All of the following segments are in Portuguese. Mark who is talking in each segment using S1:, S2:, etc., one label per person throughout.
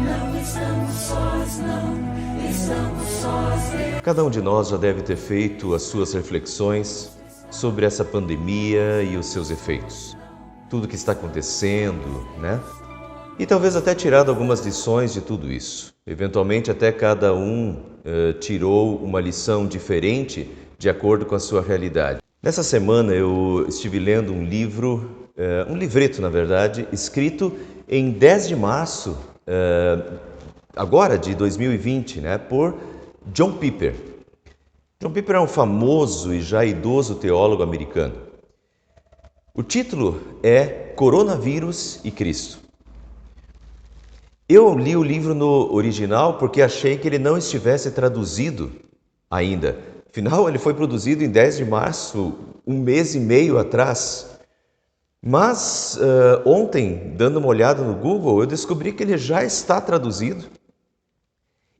S1: Não estamos sós, não estamos sós.
S2: Cada um de nós já deve ter feito as suas reflexões sobre essa pandemia e os seus efeitos. Tudo que está acontecendo, né? E talvez até tirado algumas lições de tudo isso. Eventualmente até cada um tirou uma lição diferente de acordo com a sua realidade. Nessa semana eu estive lendo um livro, um livreto na verdade, escrito em 10 de março, agora de 2020, né, por John Piper. John Piper é um famoso e já idoso teólogo americano. O título é Coronavírus e Cristo. Eu li o livro no original porque achei que ele não estivesse traduzido ainda. Afinal, ele foi produzido em 10 de março, um mês e meio atrás. Mas ontem, dando uma olhada no Google, eu descobri que ele já está traduzido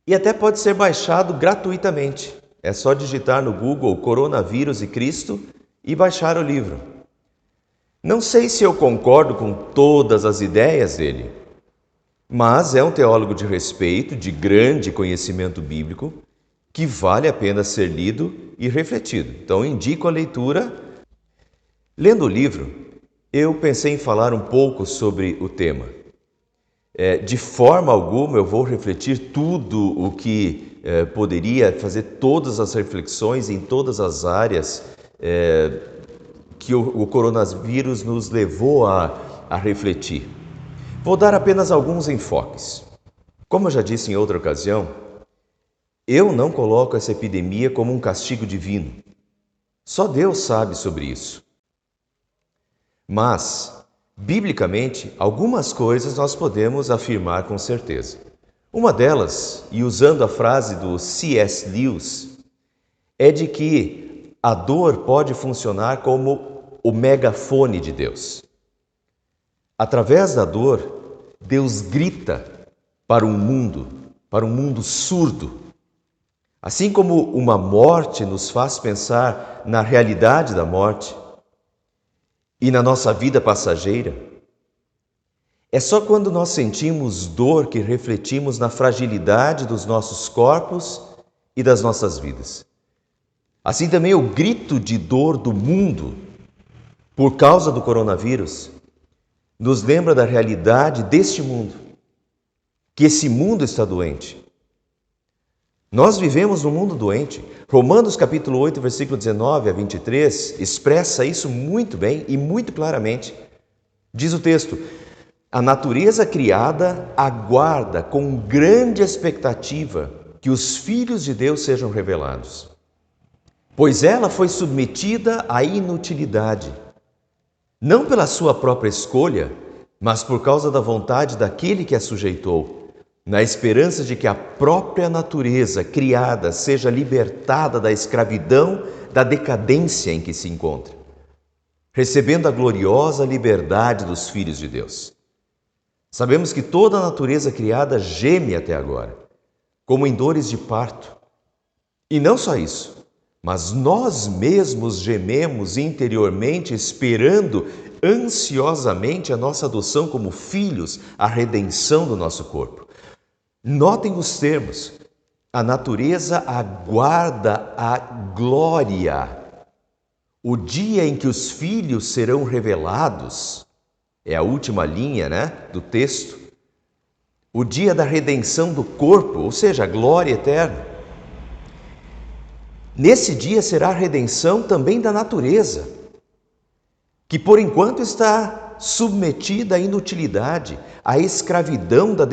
S2: e até pode ser baixado gratuitamente. É só digitar no Google Coronavírus e Cristo e baixar o livro. Não sei se eu concordo com todas as ideias dele, mas é um teólogo de respeito, de grande conhecimento bíblico, que vale a pena ser lido e refletido. Então, indico a leitura. Lendo o livro, eu pensei em falar um pouco sobre o tema. De forma alguma eu vou refletir tudo o que poderia fazer todas as reflexões em todas as áreas que o coronavírus nos levou a refletir. Vou dar apenas alguns enfoques. Como eu já disse em outra ocasião, eu não coloco essa epidemia como um castigo divino. Só Deus sabe sobre isso. Mas, biblicamente, algumas coisas nós podemos afirmar com certeza. Uma delas, e usando a frase do C.S. Lewis, é de que a dor pode funcionar como o megafone de Deus. Através da dor, Deus grita para um mundo surdo. Assim como uma morte nos faz pensar na realidade da morte, e na nossa vida passageira, é só quando nós sentimos dor que refletimos na fragilidade dos nossos corpos e das nossas vidas. Assim também o grito de dor do mundo, por causa do coronavírus, nos lembra da realidade deste mundo, que esse mundo está doente. Nós vivemos num mundo doente. Romanos capítulo 8, versículo 19 a 23, expressa isso muito bem e muito claramente. Diz o texto: a natureza criada aguarda com grande expectativa que os filhos de Deus sejam revelados. Pois ela foi submetida à inutilidade, não pela sua própria escolha, mas por causa da vontade daquele que a sujeitou, na esperança de que a própria natureza criada seja libertada da escravidão, da decadência em que se encontra, recebendo a gloriosa liberdade dos filhos de Deus. Sabemos que toda a natureza criada geme até agora, como em dores de parto. E não só isso, mas nós mesmos gememos interiormente, esperando ansiosamente a nossa adoção como filhos, a redenção do nosso corpo. Notem os termos. A natureza aguarda a glória. O dia em que os filhos serão revelados, é a última linha, do texto. O dia da redenção do corpo, ou seja, a glória eterna. Nesse dia será a redenção também da natureza, que por enquanto está submetida à inutilidade, à escravidão da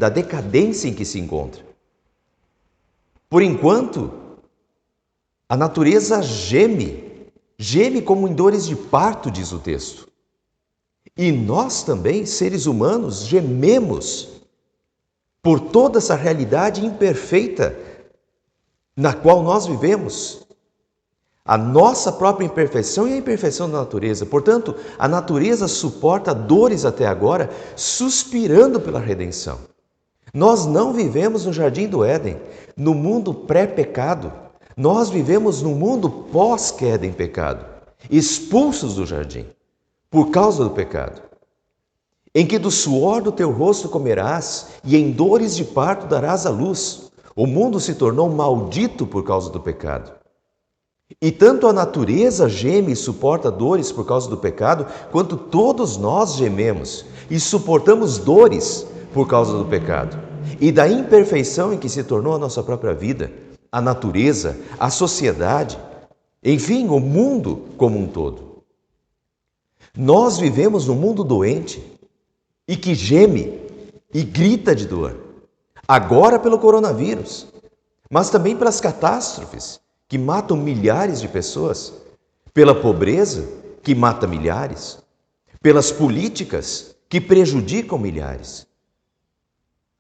S2: decadência em que se encontra. Por enquanto, a natureza geme como em dores de parto, diz o texto. E nós também, seres humanos, gememos por toda essa realidade imperfeita na qual nós vivemos. A nossa própria imperfeição e a imperfeição da natureza. Portanto, a natureza suporta dores até agora, suspirando pela redenção. Nós não vivemos no Jardim do Éden, no mundo pré-pecado. Nós vivemos no mundo pós-queda em pecado, expulsos do jardim, por causa do pecado. em que do suor do teu rosto comerás e em dores de parto darás à luz. O mundo se tornou maldito por causa do pecado. E tanto a natureza geme e suporta dores por causa do pecado, quanto todos nós gememos e suportamos dores por causa do pecado e da imperfeição em que se tornou a nossa própria vida, a natureza, a sociedade, enfim, o mundo como um todo. Nós vivemos num mundo doente e que geme e grita de dor, agora pelo coronavírus, mas também pelas catástrofes que matam milhares de pessoas, pela pobreza que mata milhares, pelas políticas que prejudicam milhares.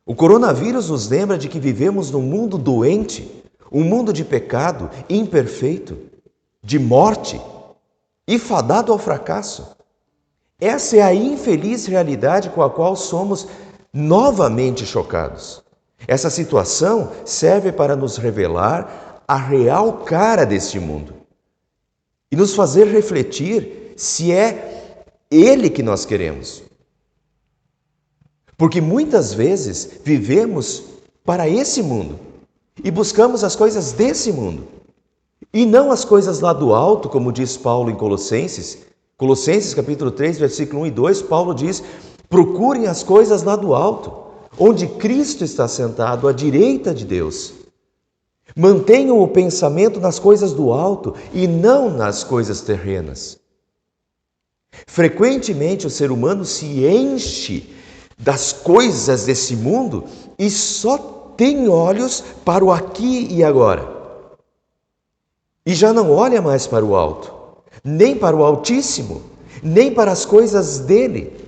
S2: O coronavírus nos lembra de que vivemos num mundo doente, um mundo de pecado, imperfeito, de morte e fadado ao fracasso. Essa é a infeliz realidade com a qual somos novamente chocados. Essa situação serve para nos revelar a real cara deste mundo e nos fazer refletir se é Ele que nós queremos. Porque muitas vezes vivemos para esse mundo e buscamos as coisas desse mundo e não as coisas lá do alto, como diz Paulo em Colossenses. Colossenses capítulo 3, versículo 1 e 2, Paulo diz: procurem as coisas lá do alto, onde Cristo está sentado à direita de Deus. Mantenham o pensamento nas coisas do alto e não nas coisas terrenas. Frequentemente o ser humano se enche das coisas desse mundo e só tem olhos para o aqui e agora. E já não olha mais para o alto, nem para o Altíssimo, nem para as coisas dele.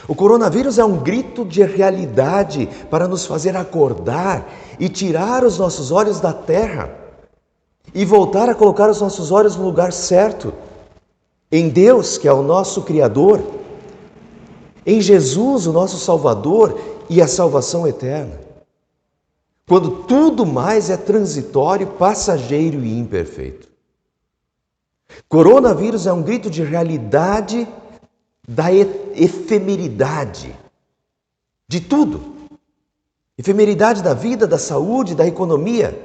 S2: O coronavírus é um grito de realidade para nos fazer acordar e tirar os nossos olhos da terra e voltar a colocar os nossos olhos no lugar certo, em Deus, que é o nosso Criador, em Jesus, o nosso Salvador e a salvação eterna. Quando tudo mais é transitório, passageiro e imperfeito. Coronavírus é um grito de realidade da efemeridade de tudo. Efemeridade da vida, da saúde, da economia.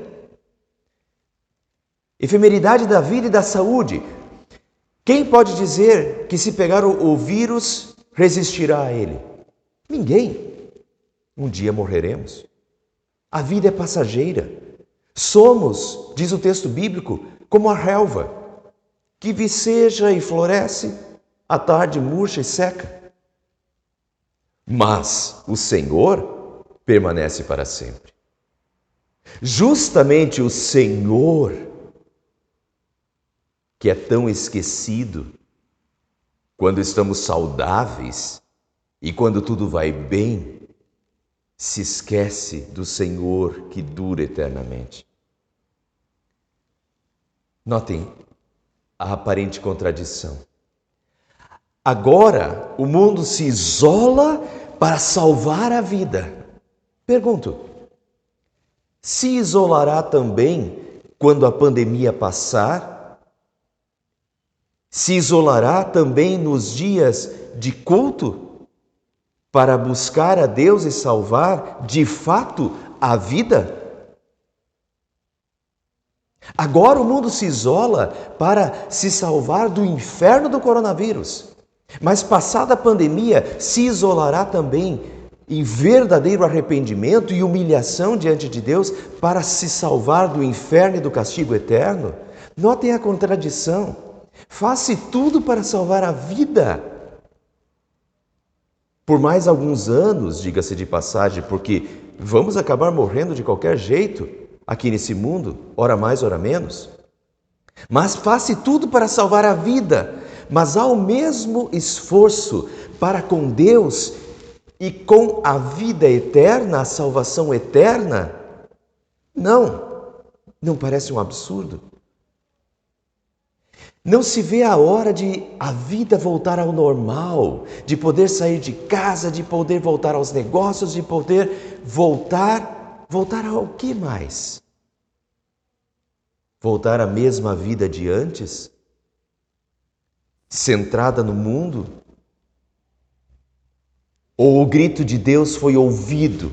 S2: Efemeridade da vida e da saúde. Quem pode dizer que se pegar o vírus resistirá a ele? Ninguém. Um dia morreremos. A vida é passageira. Somos, diz o texto bíblico, como a relva, que viceja e floresce, à tarde murcha e seca. Mas o Senhor permanece para sempre. Justamente o Senhor, que é tão esquecido quando estamos saudáveis e quando tudo vai bem, se esquece do Senhor que dura eternamente. Notem a aparente contradição. Agora o mundo se isola para salvar a vida. Pergunto, se isolará também quando a pandemia passar? Se isolará também nos dias de culto para buscar a Deus e salvar de fato a vida? Agora o mundo se isola para se salvar do inferno do coronavírus. Mas passada a pandemia, se isolará também em verdadeiro arrependimento e humilhação diante de Deus para se salvar do inferno e do castigo eterno? Notem a contradição. Faça tudo para salvar a vida. Por mais alguns anos, diga-se de passagem, porque vamos acabar morrendo de qualquer jeito aqui nesse mundo, ora mais, ora menos. Mas faça tudo para salvar a vida, mas há o mesmo esforço para com Deus e com a vida eterna, a salvação eterna? Não parece um absurdo? Não se vê a hora de a vida voltar ao normal, de poder sair de casa, de poder voltar aos negócios, de poder voltar ao que mais? Voltar à mesma vida de antes? Centrada no mundo? Ou o grito de Deus foi ouvido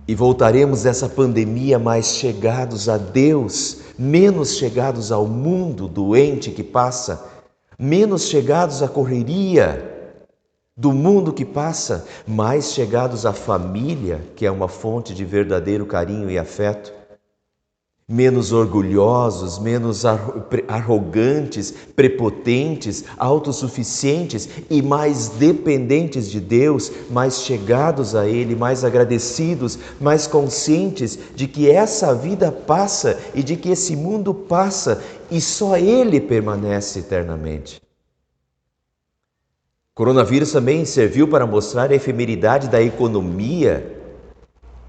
S2: e voltaremos dessa pandemia mais chegados a Deus, menos chegados ao mundo doente que passa, menos chegados à correria do mundo que passa, mais chegados à família, que é uma fonte de verdadeiro carinho e afeto, menos orgulhosos, menos arrogantes, prepotentes, autossuficientes e mais dependentes de Deus, mais chegados a Ele, mais agradecidos, mais conscientes de que essa vida passa e de que esse mundo passa e só Ele permanece eternamente. O coronavírus também serviu para mostrar a efemeridade da economia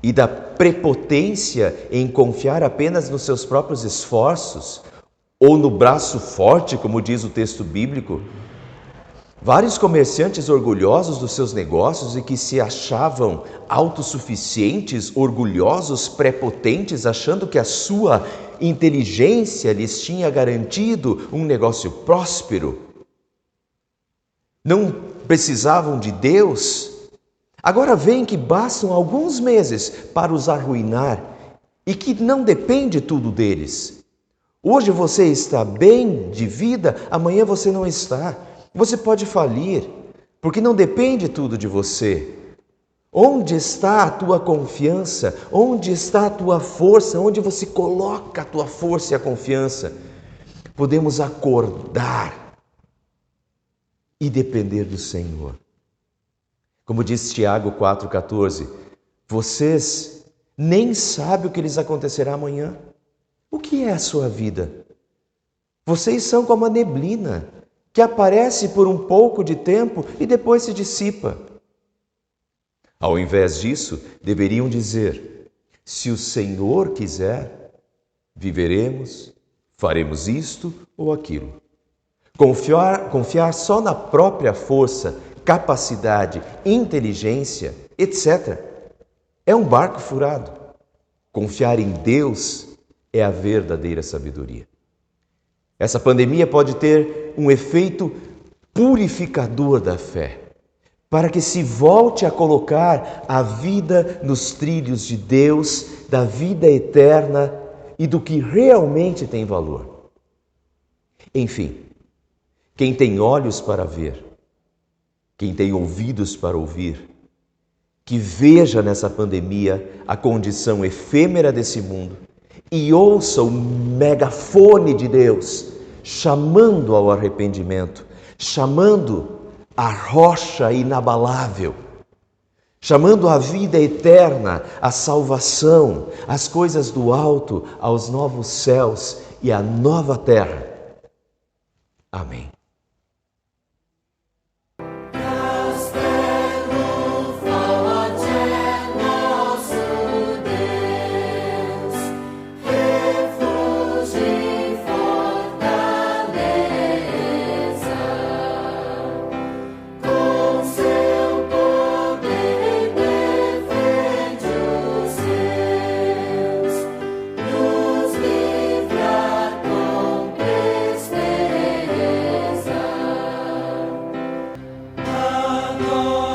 S2: e da prepotência em confiar apenas nos seus próprios esforços ou no braço forte, como diz o texto bíblico. Vários comerciantes orgulhosos dos seus negócios e que se achavam autossuficientes, orgulhosos, prepotentes, achando que a sua inteligência lhes tinha garantido um negócio próspero. Não precisavam de Deus. Agora veem que bastam alguns meses para os arruinar e que não depende tudo deles. Hoje você está bem de vida, amanhã você não está. Você pode falir, porque não depende tudo de você. Onde está a tua confiança? Onde está a tua força? Onde você coloca a tua força e a confiança? Podemos acordar e depender do Senhor. Como diz Tiago 4,14, vocês nem sabem o que lhes acontecerá amanhã. O que é a sua vida? Vocês são como a neblina, que aparece por um pouco de tempo e depois se dissipa. Ao invés disso, deveriam dizer, se o Senhor quiser, viveremos, faremos isto ou aquilo. Confiar só na própria força, capacidade, inteligência, etc. é um barco furado. Confiar em Deus é a verdadeira sabedoria. Essa pandemia pode ter um efeito purificador da fé, para que se volte a colocar a vida nos trilhos de Deus, da vida eterna e do que realmente tem valor. Enfim, quem tem olhos para ver, quem tem ouvidos para ouvir, que veja nessa pandemia a condição efêmera desse mundo e ouça o megafone de Deus chamando ao arrependimento, chamando a rocha inabalável, chamando a vida eterna, a salvação, as coisas do alto, aos novos céus e à nova terra. Amém.
S1: Agora